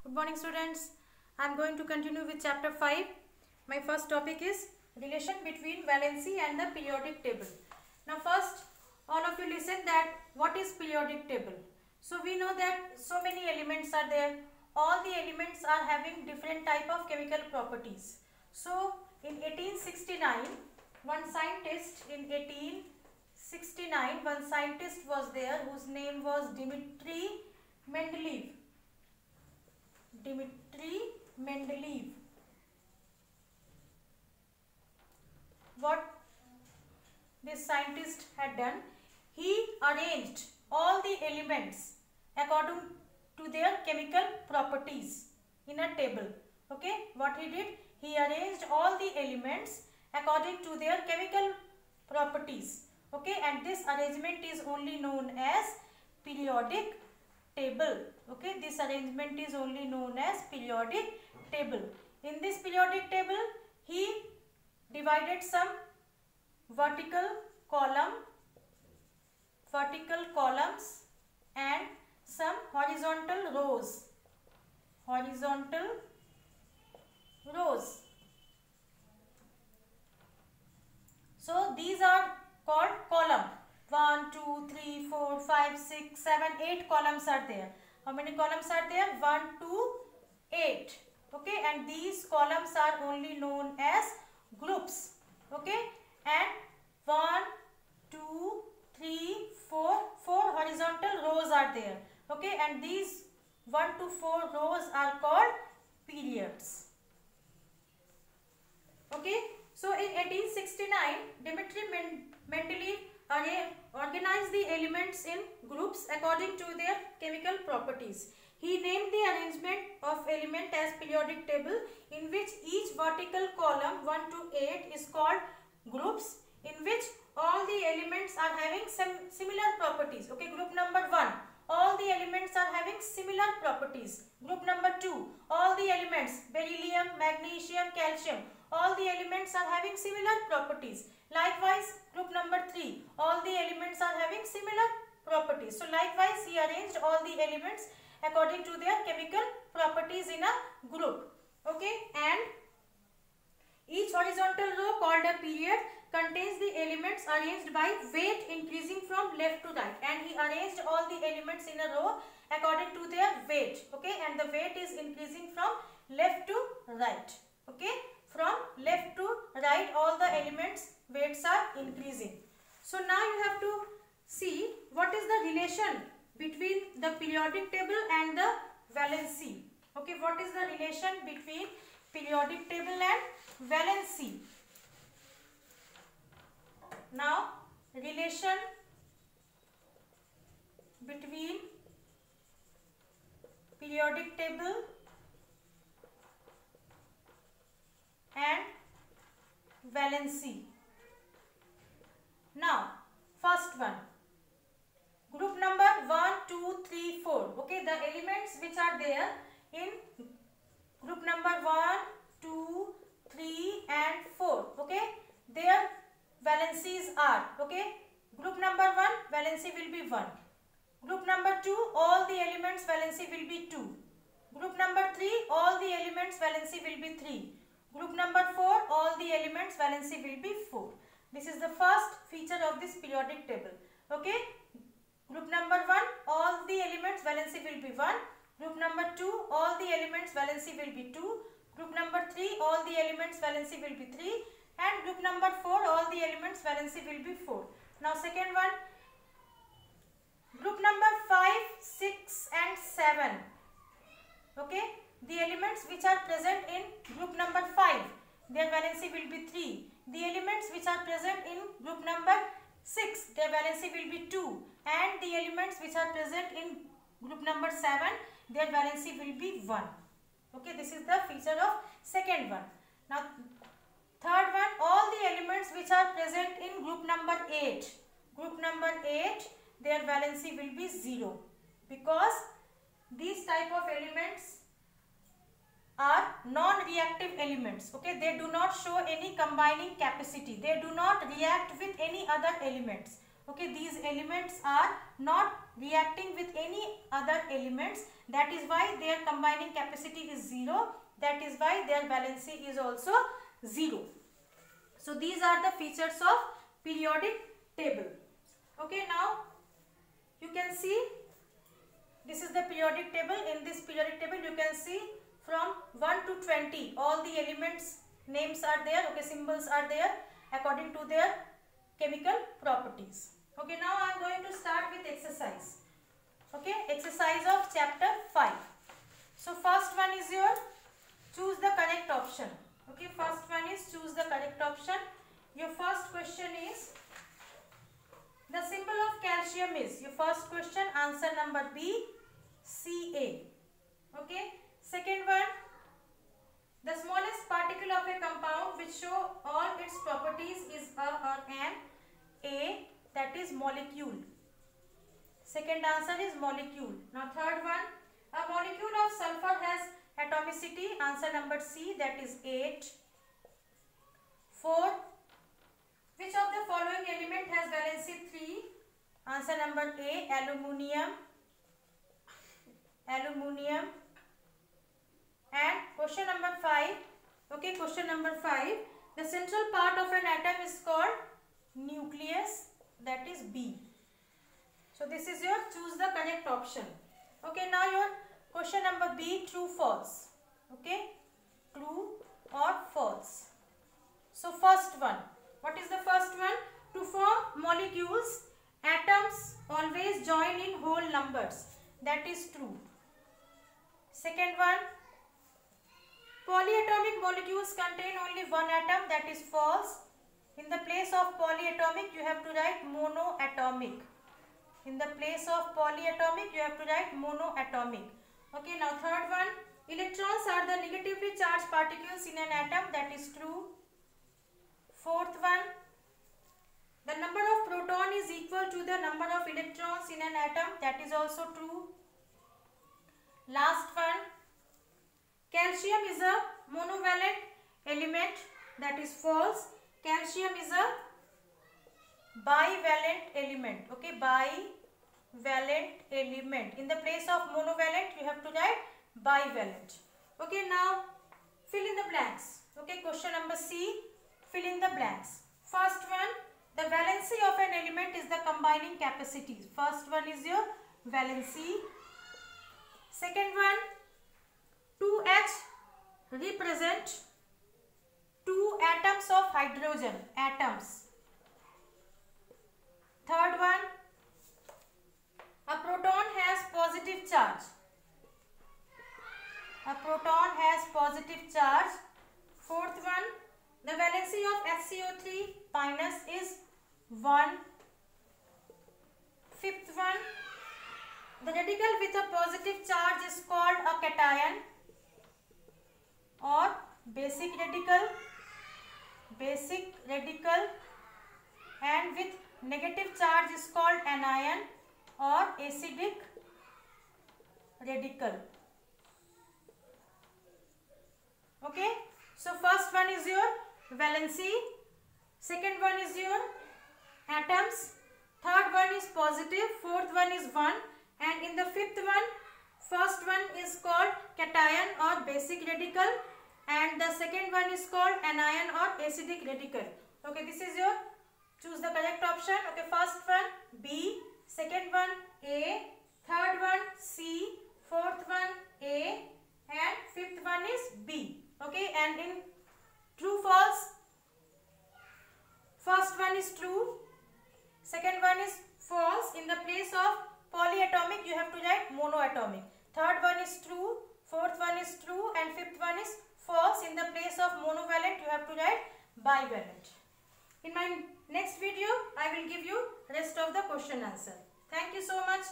Good morning students. I am going to continue with chapter 5. My first topic is relation between valency and the periodic table. Now first all of you listen that what is periodic table. So we know that so many elements are there. All the elements are having different type of chemical properties. So in 1869 one scientist was there whose name was Dmitry Mendeleev. What this scientist had done, he arranged all the elements according to their chemical properties in a table. Okay, what he did, he arranged all the elements according to their chemical properties. Okay, and this arrangement is only known as periodic table. Okay, this arrangement is only known as periodic table. In this periodic table, he divided some vertical columns and some horizontal rows. So these are called column. 1, 2, 3, 4, 5, 6, 7, 8 columns are there. How many columns are there? 1, 2, 8. Okay, and these columns are only known as groups. Okay, and 1, 2, 3, 4 horizontal rows are there. Okay, and these 1 to 4 rows are called periods. Okay, so in 1869 Dmitry Mendeleev organized the elements in groups according to their chemical properties. He named the arrangement of element as periodic table, in which each vertical column 1 to 8 is called groups, in which all the elements are having some similar properties. Okay, group number 1, all the elements are having similar properties. Group number 2, all the elements beryllium, magnesium, calcium, all the elements are having similar properties. Likewise, group number 3, all the elements are having similar properties. So likewise, he arranged all the elements according to their chemical properties in a group. Okay, and each horizontal row, called a period, contains the elements arranged by weight increasing from left to right, and he arranged all the elements in a row according to their weight. Okay, and the weight is increasing from left to right. Okay, from left to right all the elements weights are increasing. So now you have to see what is the relation between the periodic table and the valency. Okay, what is the relation between periodic table and valency? Now, relation between periodic table and valency. Now, first one, group number 1, 2, 3, 4. Okay, the elements which are there in group number 1, 2, 3 and 4. Okay, their valencies are, okay, group number 1 valency will be 1. Group number 2, all the elements valency will be 2. Group number 3, all the elements valency will be 3. Group number 4, all the elements valency will be 4. This is the first feature of this periodic table. Okay, group number 1, all the elements valency will be 1. Group number 2, all the elements valency will be 2. Group number 3, all the elements valency will be 3. And group number 4, all the elements valency will be 4. Now second one, group number 5, 6 and 7. Okay, the elements which are present in group number 5, their valency will be 3. The elements which are present in group number 6, their valency will be 2. And the elements which are present in group number 7, their valency will be 1. Okay, this is the feature of second one. Now third one, all the elements which are present in group number 8, their valency will be 0, because these type of elements are non-reactive elements. Okay, they do not show any combining capacity. They do not react with any other elements. Okay, these elements are not reacting with any other elements. That is why their combining capacity is 0. That is why their valency is also 0. So these are the features of periodic table. Okay, now you can see this is the periodic table. In this periodic table you can see from 1 to 20 all the elements names are there. Okay, symbols are there according to their chemical properties. Okay, now I am going to start with exercise. Okay, exercise of chapter 5. So first one is your choose the correct option. Okay, first one is choose the correct option. Your first question is the symbol of calcium is, your first question answer number B, Ca. Okay, second one, the smallest particle of a compound which show all its properties is a or an. A, that is molecule. Second answer is molecule. Now third one, a molecule of sulfur has atomicity, answer number C, that is 8. 4, which of the following element has valency 3, answer number A, aluminium. Aluminium. And question number 5, okay, question number 5, the central part of an atom is called nucleus, that is B. So this is your choose the correct option. Okay, now your question number B, true false. Okay, true or false. So first one, what is the first one? To form molecules, atoms always join in whole numbers, that is true. Second one, polyatomic molecules contain only one atom, that is false. In the place of polyatomic you have to write monoatomic. In the place of polyatomic you have to write monoatomic. Okay, now third one, electrons are the negatively charged particles in an atom, that is true. Fourth one, the number of proton is equal to the number of electrons in an atom, that is also true. Last one, calcium is a monovalent element, that is false. Calcium is a bivalent element. Okay, bivalent element. In the place of monovalent you have to write bivalent. Okay, now fill in the blanks. Okay, question number C, fill in the blanks. First one, the valency of an element is the combining capacity. First one is your valency. Second one, 2H represent 2 atoms of hydrogen, atoms. Third one, a proton has positive charge. A proton has positive charge. Fourth one, the valency of HCO3 minus is 1. Fifth one, the radical with a positive charge is called a cation or basic radical. Basic radical, and with negative charge is called anion or acidic radical. Okay, so first one is your valency, second one is your atoms, third one is positive, fourth one is 1, and in the fifth one, first one is called cation or basic radical, and the second one is called anion or acidic radical. Okay, this is your choose the correct option. Okay, first one B, second one A, third one C, fourth one A, and fifth one is B. Okay, and in true false, first one is true, second one is false. In the place of polyatomic you have to write monoatomic. Third one is true, fourth one is true, and fifth one is false. In the place of monovalent you have to write bivalent. In my next video I will give you rest of the question answer. Thank you so much.